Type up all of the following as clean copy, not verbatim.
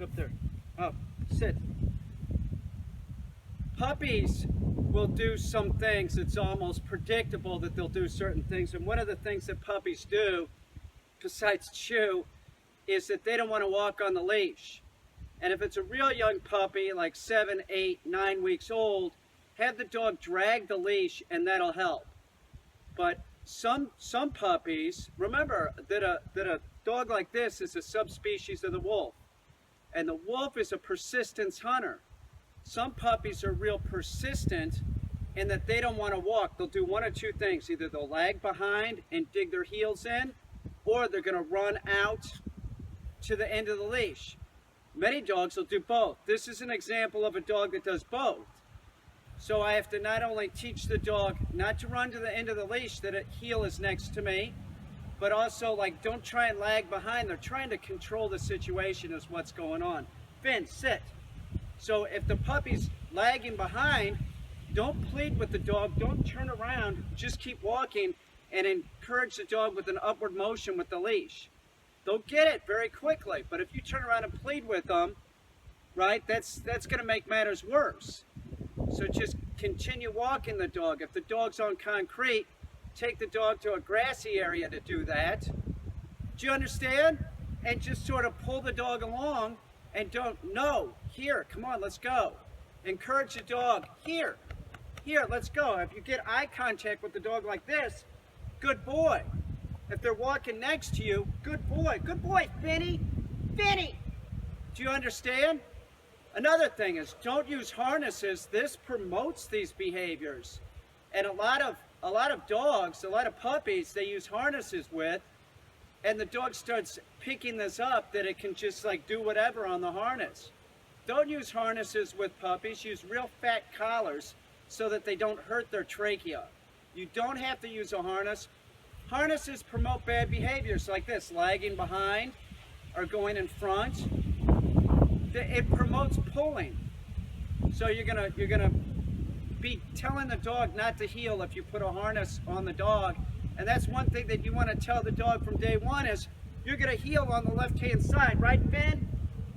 Get up there. Up. Sit. Puppies will do some things. It's almost predictable that they'll do certain things. And one of the things that puppies do, besides chew, is that they don't want to walk on the leash. And if it's a real young puppy, like 7, 8, 9 weeks old, have the dog drag the leash and that'll help. But some puppies, remember that a dog like this is a subspecies of the wolf. And the wolf is a persistence hunter. Some puppies are real persistent in that they don't want to walk. They'll do one of two things. Either they'll lag behind and dig their heels in, or they're going to run out to the end of the leash. Many dogs will do both. This is an example of a dog that does both. So I have to not only teach the dog not to run to the end of the leash, that a heel is next to me, but also, like, don't try and lag behind. They're trying to control the situation is what's going on. Finn, sit. So if the puppy's lagging behind, don't plead with the dog. Don't turn around. Just keep walking and encourage the dog with an upward motion with the leash. They'll get it very quickly. But if you turn around and plead with them, right, that's going to make matters worse. So just continue walking the dog. If the dog's on concrete, take the dog to a grassy area to do that. Do you understand? And just sort of pull the dog along and don't, no, here, come on, let's go. Encourage the dog, here, let's go. If you get eye contact with the dog like this, good boy. If they're walking next to you, good boy, Finny. Do you understand? Another thing is, don't use harnesses. This promotes these behaviors. And a lot of dogs, a lot of puppies, they use harnesses with, and the dog starts picking this up that it can just like do whatever on the harness. Don't use harnesses with puppies. Use real fat collars so that they don't hurt their trachea. You don't have to use a harness. Harnesses promote bad behaviors like this, lagging behind or going in front. It promotes pulling. So you're gonna be telling the dog not to heel if you put a harness on the dog. And that's one thing that you want to tell the dog from day one is you're going to heel on the left-hand side, right, Finn?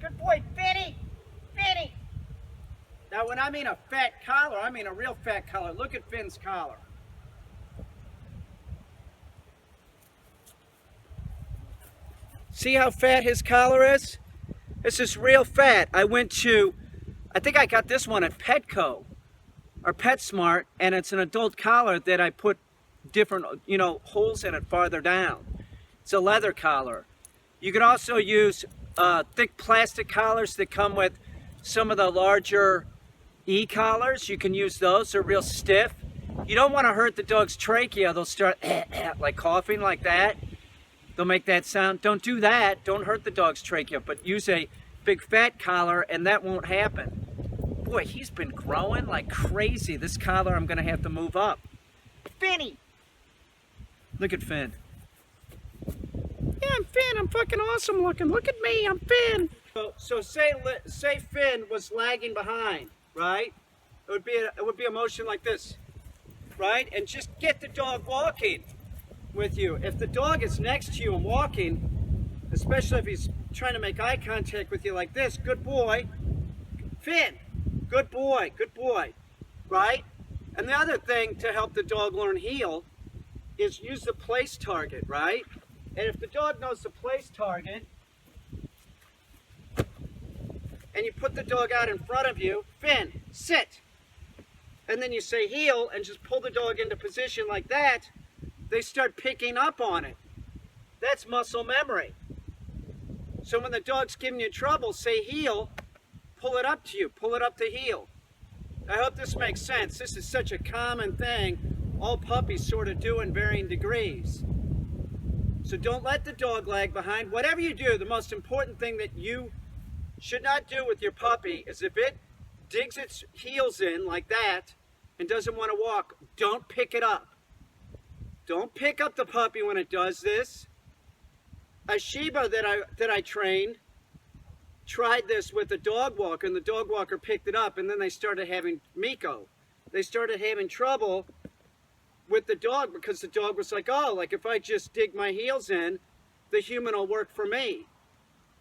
Good boy, Finny. Now, when I mean a fat collar, I mean a real fat collar. Look at Finn's collar. See how fat his collar is? This is real fat. I think I got this one at Petco or PetSmart, and it's an adult collar that I put different, holes in it farther down. It's a leather collar. You can also use thick plastic collars that come with some of the larger e-collars. You can use those. They're real stiff. You don't want to hurt the dog's trachea. They'll start like coughing like that. They'll make that sound. Don't do that. Don't hurt the dog's trachea, but use a big fat collar and that won't happen. Boy, he's been growing like crazy. This collar I'm going to have to move up. Finny! Look at Finn. Yeah, I'm Finn. I'm fucking awesome looking. Look at me. I'm Finn. So say Finn was lagging behind, right? It would be a motion like this, right? And just get the dog walking with you. If the dog is next to you and walking, especially if he's trying to make eye contact with you like this, good boy. Finn, good boy, right? And the other thing to help the dog learn heel is use the place target, right? And if the dog knows the place target, and you put the dog out in front of you, Finn, sit. And then you say heel and just pull the dog into position like that, they start picking up on it. That's muscle memory. So when the dog's giving you trouble, say heel, pull it up to you, pull it up to heel. I hope this makes sense. This is such a common thing all puppies sort of do in varying degrees. So don't let the dog lag behind. Whatever you do, the most important thing that you should not do with your puppy is if it digs its heels in like that and doesn't want to walk, don't pick it up. Don't pick up the puppy when it does this. A Shiba that I trained tried this with a dog walker, and the dog walker picked it up, and then they started having Miko. They started having trouble with the dog because the dog was like, oh, like if I just dig my heels in, the human will work for me.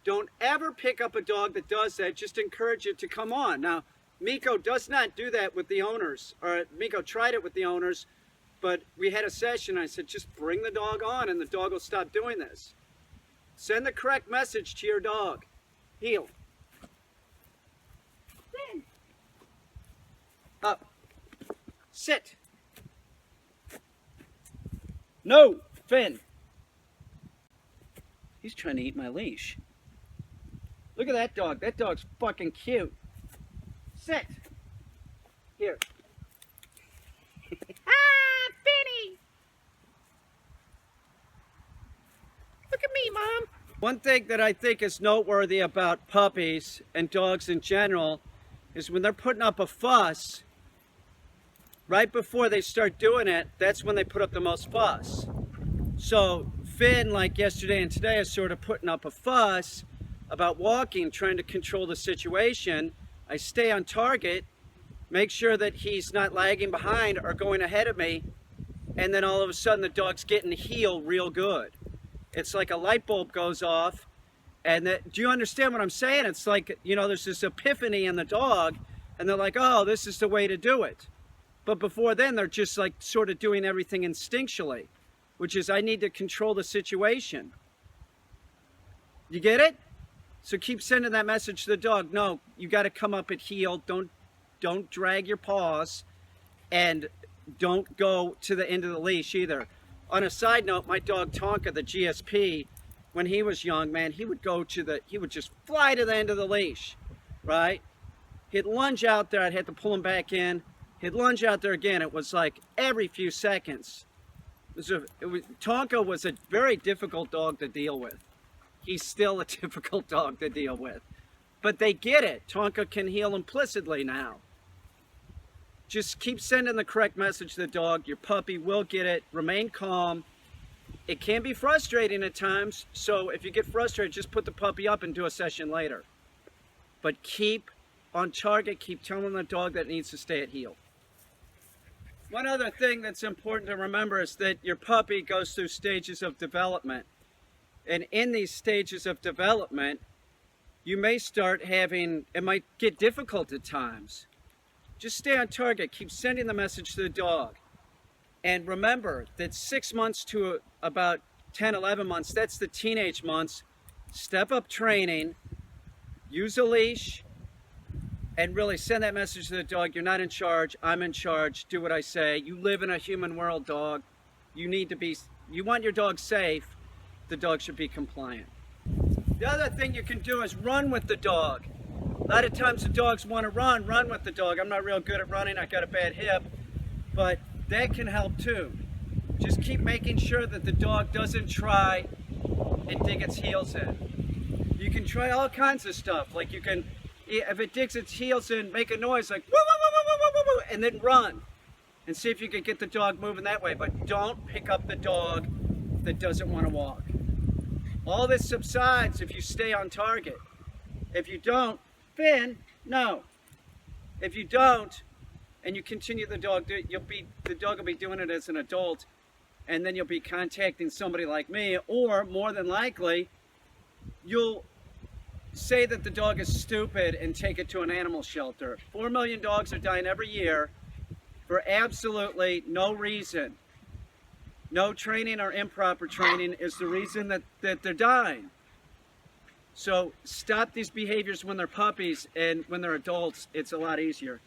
Don't ever pick up a dog that does that. Just encourage it to come on. Now, Miko does not do that with the owners. Or Miko tried it with the owners, but we had a session. I said, just bring the dog on and the dog will stop doing this. Send the correct message to your dog. Heel. Up. Sit. No, Finn. He's trying to eat my leash. Look at that dog. That dog's fucking cute. Sit. Here. Ah, Finny! Look at me, Mom. One thing that I think is noteworthy about puppies and dogs in general is when they're putting up a fuss, right before they start doing it, that's when they put up the most fuss. So Finn, like yesterday and today, is sort of putting up a fuss about walking, trying to control the situation. I stay on target, make sure that he's not lagging behind or going ahead of me, and then all of a sudden the dog's getting heel real good. It's like a light bulb goes off, and do you understand what I'm saying? It's like, you know, there's this epiphany in the dog, and they're like, oh, this is the way to do it. But before then, they're just like sort of doing everything instinctually, which is, I need to control the situation. You get it? So keep sending that message to the dog. No, you got to come up at heel. Don't drag your paws, and don't go to the end of the leash either. On a side note, my dog Tonka, the GSP, when he was young, man, he would just fly to the end of the leash, right? He'd lunge out there. I'd have to pull him back in. He'd lunge out there again. It was like every few seconds. Tonka was a very difficult dog to deal with. He's still a difficult dog to deal with. But they get it. Tonka can heel implicitly now. Just keep sending the correct message to the dog. Your puppy will get it. Remain calm. It can be frustrating at times, so if you get frustrated, just put the puppy up and do a session later. But keep on target. Keep telling the dog that it needs to stay at heel. One other thing that's important to remember is that your puppy goes through stages of development. And in these stages of development, you may start having, it might get difficult at times. Just stay on target. Keep sending the message to the dog. And remember that 6 months to about 10, 11 months, that's the teenage months. Step up training, use a leash, and really send that message to the dog. You're not in charge. I'm in charge. Do what I say. You live in a human world, dog. You want your dog safe. The dog should be compliant. The other thing you can do is run with the dog. A lot of times the dogs want to run with the dog. I'm not real good at running. I got a bad hip, but that can help too. Just keep making sure that the dog doesn't try and dig its heels in. You can try all kinds of stuff. Like you can, if it digs its heels in, make a noise like woo, woo, woo, woo, woo, woo, woo, and then run and see if you can get the dog moving that way. But don't pick up the dog that doesn't want to walk. All this subsides if you stay on target. If you don't, Finn, no. If you don't, and you continue the dog, the dog will be doing it as an adult, and then you'll be contacting somebody like me, or more than likely, you'll say that the dog is stupid and take it to an animal shelter. 4 million dogs are dying every year for absolutely no reason. No training or improper training is the reason that they're dying. So stop these behaviors when they're puppies, and when they're adults, it's a lot easier.